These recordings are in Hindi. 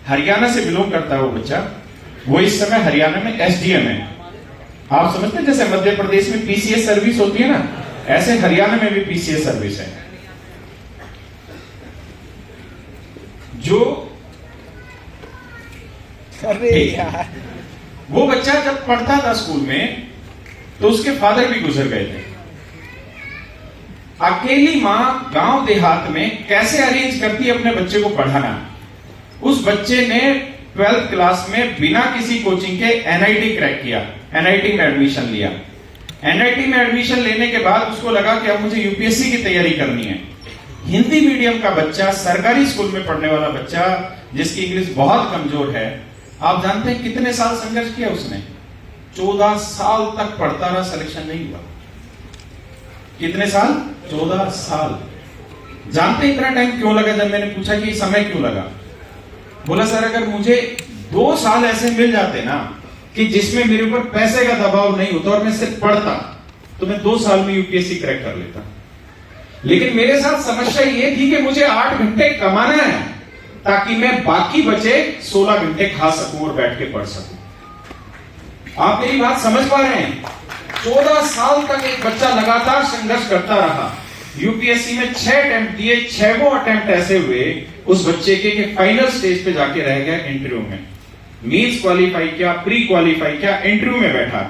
हरियाणा से बिलोंग करता है वो बच्चा, वो इस समय हरियाणा में एसडीएम है। आप समझते हैं जैसे मध्य प्रदेश में पीसीएस सर्विस होती है ना, ऐसे हरियाणा में भी पीसीएस सर्विस है। जो अरे यार, वो बच्चा जब पढ़ता था स्कूल में तो उसके फादर भी गुजर गए थे। अकेली मां गांव देहात में कैसे अरेंज करती है अपने बच्चे को पढ़ाना। उस बच्चे ने 12th क्लास में बिना किसी कोचिंग के एनआईटी क्रैक किया, एनआईटी में एडमिशन लिया। एनआईटी में एडमिशन लेने के बाद उसको लगा कि अब मुझे यूपीएससी की तैयारी करनी है। हिंदी मीडियम का बच्चा, सरकारी स्कूल में पढ़ने वाला बच्चा जिसकी इंग्लिश बहुत कमजोर है, आप जानते हैं कितने साल संघर्ष किया उसने? 14 साल तक पढ़ता रहा, सिलेक्शन नहीं हुआ। कितने साल? 14 साल। जानते हैं इतना टाइम क्यों लगा? जब मैंने पूछा कि समय क्यों लगा, बोला सर अगर मुझे 2 साल ऐसे मिल जाते ना कि जिसमें मेरे ऊपर पैसे का दबाव नहीं होता और मैं सिर्फ पढ़ता, तो मैं 2 साल में यूपीएससी क्रैक कर लेता। लेकिन मेरे साथ समस्या ये थी कि मुझे 8 घंटे कमाना है ताकि मैं बाकी बचे 16 घंटे खा सकूं और बैठ के पढ़ सकूं। आप मेरी बात समझ पा रहे हैं? 14 साल तक एक बच्चा लगातार संघर्ष करता रहा। यूपीएससी में 6 अटेम्प्ट दिए, 6 अटेम्प्ट ऐसे हुए उस बच्चे के कि फाइनल स्टेज पे जाके रह गया इंटरव्यू में। मींस क्वालिफाई किया, प्री क्वालिफाई किया, इंटरव्यू में बैठा।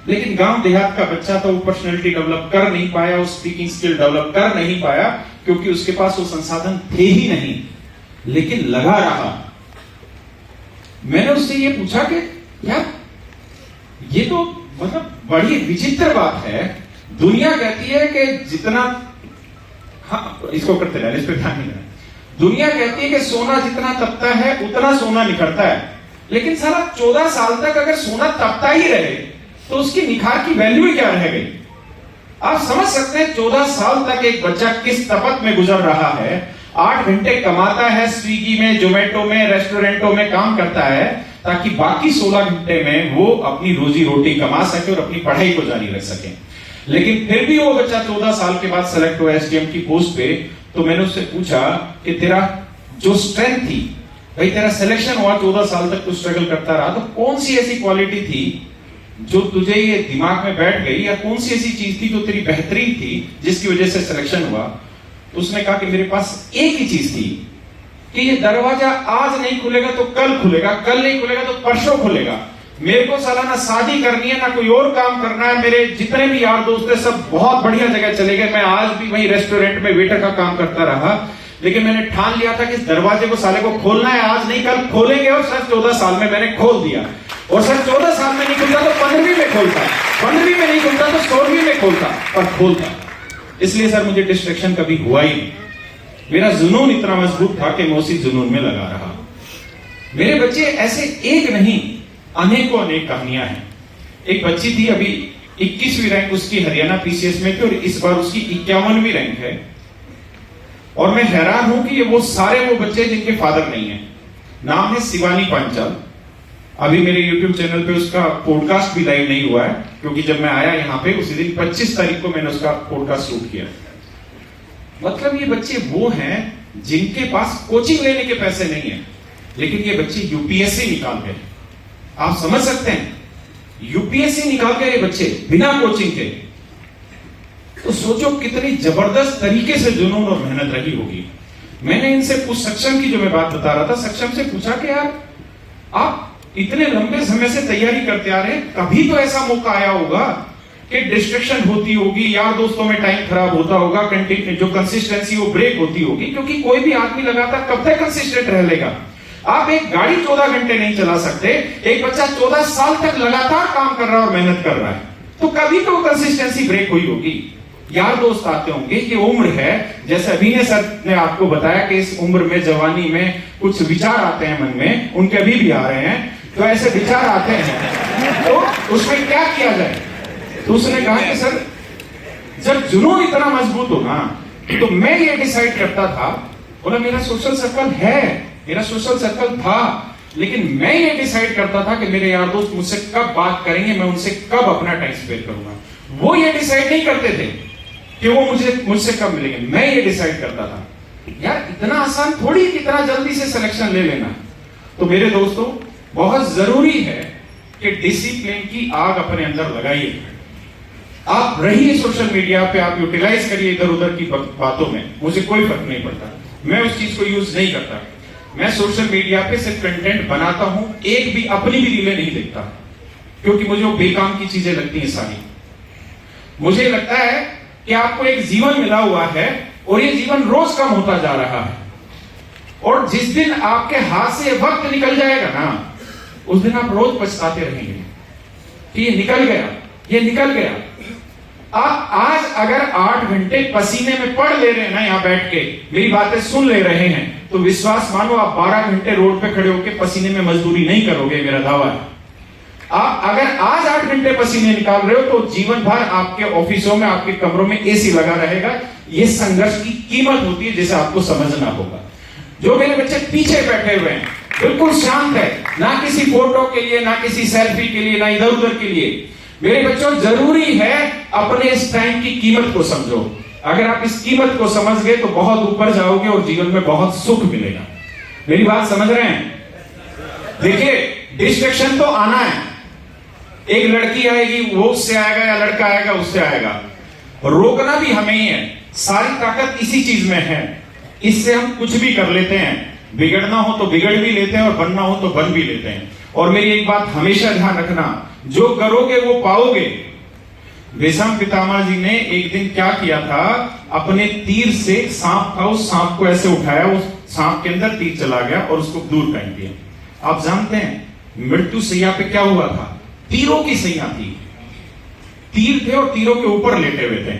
लेकिन गांव देहात का बच्चा तो वो पर्सनैलिटी डेवलप कर नहीं पाया, वो स्पीकिंग स्किल डेवलप कर नहीं पाया क्योंकि उसके पास वो संसाधन थे ही नहीं। लेकिन लगा रहा। मैंने उससे ये पूछा कि यार ये तो मतलब बड़ी विचित्र बात है। दुनिया कहती है कि जितना, हाँ इसको करते रहे, इस पर ध्यान नहीं देना। दुनिया कहती है कि सोना जितना तपता है उतना सोना निखरता है, लेकिन साला 14 साल तक अगर सोना तपता ही रहे तो उसकी निखार की वैल्यू ही क्या रह गई? आप समझ सकते हैं 14 साल तक एक बच्चा किस तपत में गुजर रहा है। 8 घंटे कमाता है, स्विगी में, जोमेटो में, रेस्टोरेंटों में काम करता है ताकि बाकी 16 घंटे में वो अपनी रोजी रोटी कमा सके और अपनी पढ़ाई को जारी रख सके। लेकिन फिर भी वो बच्चा 14 साल के बाद सेलेक्ट हुआ एसडीएम की पोस्ट पे। तो मैंने उससे पूछा कि तेरा जो स्ट्रेंथ थी, भाई तेरा सिलेक्शन हुआ, 14 साल तक तू स्ट्रगल करता रहा, तो कौन सी ऐसी क्वालिटी थी जो तुझे ये दिमाग में बैठ गई, या कौन सी ऐसी चीज थी जो तेरी बेहतरीन थी जिसकी वजह से सिलेक्शन हुआ? उसने कहा कि मेरे पास एक ही चीज थी कि ये दरवाजा आज नहीं खुलेगा तो कल खुलेगा, कल नहीं खुलेगा तो परसों खुलेगा। मेरे को साला ना शादी करनी है ना कोई और काम करना है। मेरे जितने भी यार दोस्त थे सब बहुत बढ़िया जगह चले गए, मैं आज भी वही रेस्टोरेंट में वेटर का काम करता रहा। लेकिन मैंने ठान लिया था कि इस दरवाजे को साले को खोलना है, आज नहीं कल खोलेंगे। और सर 14 साल में मैंने खोल दिया। और सर 14 साल में नहीं खुलता तो 15वीं में खोलता, 15वीं में नहीं खुलता तो 16वीं में खोलता, पर खोलता। इसलिए सर मुझे डिस्ट्रैक्शन कभी हुआ ही नहीं। मेरा जुनून इतना मजबूत था कि मैं उसी जुनून में लगा रहा। मेरे बच्चे ऐसे एक नहीं, अनेकों अनेक कहानियां हैं। एक बच्ची थी अभी 21वीं रैंक उसकी हरियाणा पीसीएस में थी और इस बार उसकी 51वीं रैंक है। और मैं हैरान हूं कि ये वो सारे वो बच्चे जिनके फादर नहीं है। नाम है शिवानी पांचाल। अभी मेरे YouTube चैनल पे उसका पॉडकास्ट भी लाइव नहीं हुआ है क्योंकि जब मैं आया यहाँ पे उसी दिन 25 तारीख को मैंने उसका पॉडकास्ट शूट किया। मतलब ये बच्चे वो हैं जिनके पास कोचिंग लेने के पैसे नहीं है, लेकिन ये बच्चे यूपीएससी निकाल गए। आप समझ सकते हैं, यूपीएससी निकाल गए ये बच्चे बिना कोचिंग के। तो सोचो कितनी जबरदस्त तरीके से जुनून और मेहनत रही होगी। मैंने इनसे कुछ सक्षम की जो मैं बात बता रहा था, सक्षम से पूछा कि यार आप इतने लंबे समय से तैयारी करते आ रहे हैं, कभी तो ऐसा मौका आया होगा कि डिस्ट्रैक्शन होती होगी, यार दोस्तों में टाइम खराब होता होगा, जो कंसिस्टेंसी वो ब्रेक होती होगी, क्योंकि कोई भी आदमी लगातार कब तक कंसिस्टेंट रह लेगा। आप एक गाड़ी 14 घंटे नहीं चला सकते, एक बच्चा 14 साल तक लगातार काम कर रहा है और मेहनत कर रहा है, तो कभी तो कंसिस्टेंसी ब्रेक हुई होगी। यार दोस्त आते होंगे, ये उम्र है, जैसे अभिनय सर ने आपको बताया कि इस उम्र में, जवानी में कुछ विचार आते हैं मन में, उनके अभी भी आ रहे हैं, तो ऐसे विचार आते हैं, तो उसमें क्या किया जाए? तो उसने कहा कि सर जब जुनून इतना मजबूत हो ना, तो मैं ये डिसाइड करता था, बोला मेरा सोशल सर्कल है, मेरा सोशल सर्कल था, लेकिन मैं ये डिसाइड करता था कि मेरे यार दोस्त मुझसे कब बात करेंगे, मैं उनसे कब अपना टाइम स्पेंड करूंगा। वो ये डिसाइड नहीं करते थे कि वो मुझसे कब मिलेंगे, मैं ये डिसाइड करता था। यार इतना आसान थोड़ी, कितना जल्दी से सिलेक्शन ले लेना। तो मेरे दोस्तों, बहुत जरूरी है कि डिसिप्लिन की आग अपने अंदर लगाइए। आप रहिए सोशल मीडिया पे, आप यूटिलाइज करिए इधर उधर की बातों में, मुझे कोई फर्क नहीं पड़ता, मैं उस चीज को यूज नहीं करता। मैं सोशल मीडिया पे सिर्फ कंटेंट बनाता हूं, एक भी अपनी भी रीलें नहीं देखता, क्योंकि मुझे वो बेकाम की चीजें लगती हैं सारी। मुझे लगता है कि आपको एक जीवन मिला हुआ है और ये जीवन रोज कम होता जा रहा है, और जिस दिन आपके हाथ से वक्त निकल जाएगा ना, उस दिन आप रोज पछताते रहेंगे कि ये निकल गया, ये निकल गया। आप आज अगर 8 घंटे पसीने में पढ़ ले रहे हैं ना, यहां बैठ के मेरी बातें सुन ले रहे हैं, तो विश्वास मानो आप 12 घंटे रोड पे खड़े होकर पसीने में मजदूरी नहीं करोगे, मेरा दावा है। आप अगर आज 8 घंटे पसीने निकाल रहे हो, तो जीवन भर आपके ऑफिसों में, आपके कमरों में एसी लगा रहेगा। ये संघर्ष की कीमत होती है, जिसे आपको समझना होगा। जो मेरे बच्चे पीछे बैठे हुए हैं, बिल्कुल शांत है, ना किसी फोटो के लिए, ना किसी सेल्फी के लिए, ना इधर उधर के लिए। मेरे बच्चों, जरूरी है अपने इस टाइम की कीमत को समझो। अगर आप इस कीमत को समझ गए तो बहुत ऊपर जाओगे और जीवन में बहुत सुख मिलेगा। मेरी बात समझ रहे हैं? देखिए, डिस्ट्रैक्शन तो आना है। एक लड़की आएगी, वो उससे आएगा, या लड़का आएगा उससे आएगा। रोकना भी हमें ही है। सारी ताकत इसी चीज में है। इससे हम कुछ भी कर लेते हैं। बिगड़ना हो तो बिगड़ भी लेते हैं, और बनना हो तो बन भी लेते हैं। और मेरी एक बात हमेशा ध्यान रखना, जो करोगे वो पाओगे। भीष्म पितामह जी ने एक दिन क्या किया था, अपने तीर से सांप था, उस सांप को ऐसे उठाया, उस सांप के अंदर तीर चला गया और उसको दूर फेंक दिया। आप जानते हैं मृत्यु सैया पे क्या हुआ था? तीरों की सैया थी, तीर थे और तीरों के ऊपर लेटे हुए थे।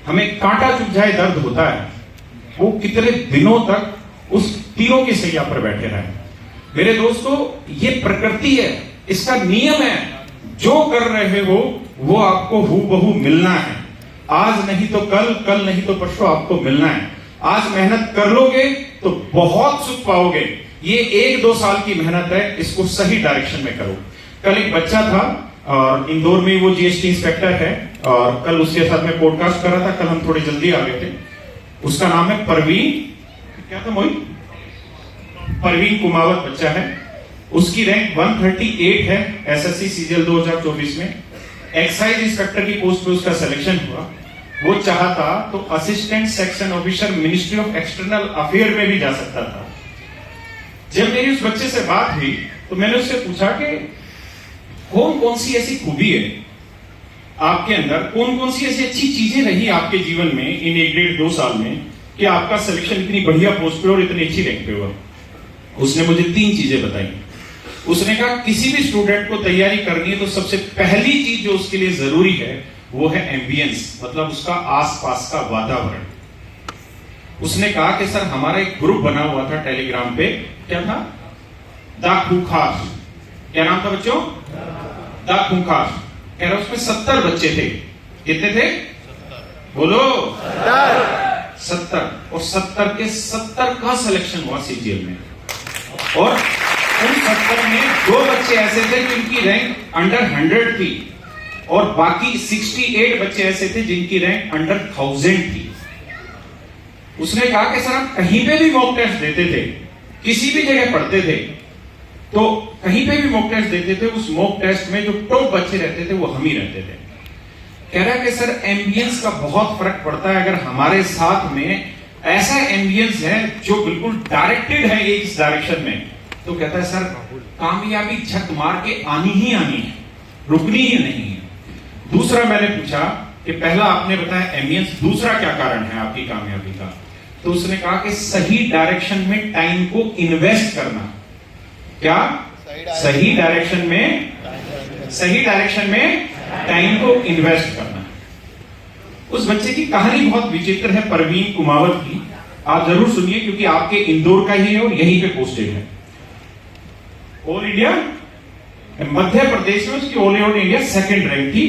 हमें कांटा चुभ जाए दर्द होता है, वो कितने दिनों तक उस तीरों की सैया पर बैठे रहे। मेरे दोस्तों, ये प्रकृति है, इसका नियम है। जो कर रहे हो वो आपको हूबहू मिलना है। आज नहीं तो कल, कल नहीं तो परसों आपको मिलना है। आज मेहनत कर लोगे तो बहुत सुख पाओगे। ये 1-2 साल की मेहनत है, इसको सही डायरेक्शन में करो। कल एक बच्चा था, और इंदौर में वो जीएसटी इंस्पेक्टर है, और कल उसके साथ में पॉडकास्ट कर रहा था। कल हम थोड़े जल्दी आ गए थे। उसका नाम है परवीन, क्या था मोहित? परवीन कुमावत बच्चा है। उसकी रैंक 138 है एसएससी सीजीएल 2024 में। एक्साइज इंस्पेक्टर की पोस्ट पे उसका सिलेक्शन हुआ। वो चाहता तो assistant section officer ministry of external affair में भी जा सकता था। जब मेरी उस बच्चे से बात हुई तो मैंने उससे पूछा कि कौन कौन सी ऐसी खूबी है आपके अंदर, कौन कौन सी ऐसी अच्छी चीजें रही आपके जीवन में इन 1-1.5-2 साल में कि आपका सिलेक्शन इतनी बढ़िया पोस्ट पे और इतनी अच्छी रैंक पे हुआ। उसने मुझे 3 चीजें बताई। उसने कहा किसी भी स्टूडेंट को तैयारी करनी है तो सबसे पहली चीज जो उसके लिए जरूरी है वो है एम्बियंस, मतलब उसका आसपास का वातावरण। उसने कहा कि सर हमारा एक ग्रुप बना हुआ था टेलीग्राम पे, क्या था? द खूंखार। क्या नाम था बच्चों? द खूंखार। कह रहा उसमें 70 बच्चे थे। कितने थे? बोलो 70। और 70 के 70 का सिलेक्शन हुआ सीजीएल में। और उन 70 में 2 बच्चे ऐसे थे जिनकी रैंक अंडर 100 थी, और बाकी 68 बच्चे ऐसे थे जिनकी रैंक अंडर 1000 थी। उसने कहा कि सर हम कहीं पे भी मॉक टेस्ट देते थे, किसी भी जगह पढ़ते थे, तो कहीं पे भी मॉक टेस्ट देते थे, उस मॉक टेस्ट में जो टॉप बच्चे रहते थे वो हम ही रहते थे। कह रहा है कि सर एम्बियंस का बहुत फर्क पड़ता है। अगर हमारे साथ में ऐसा एम्बियंस है जो बिल्कुल डायरेक्टेड है इस डायरेक्शन में, तो कहता है सर कामयाबी झक मार के आनी ही आनी है, रुकनी ही नहीं है। दूसरा मैंने पूछा कि पहला आपने बताया एम्बियंस, दूसरा क्या कारण है आपकी कामयाबी का? तो उसने कहा कि सही डायरेक्शन में टाइम को इन्वेस्ट करना। क्या? सही डायरेक्शन में टाइम को इन्वेस्ट करना। उस बच्चे की कहानी बहुत विचित्र है, परवीन कुमावत की। आप जरूर सुनिए, क्योंकि आपके इंदौर का ही है और यहीं पे पोस्टेड है। ऑल इंडिया, मध्य प्रदेश में उसकी all over India 2nd rank थी।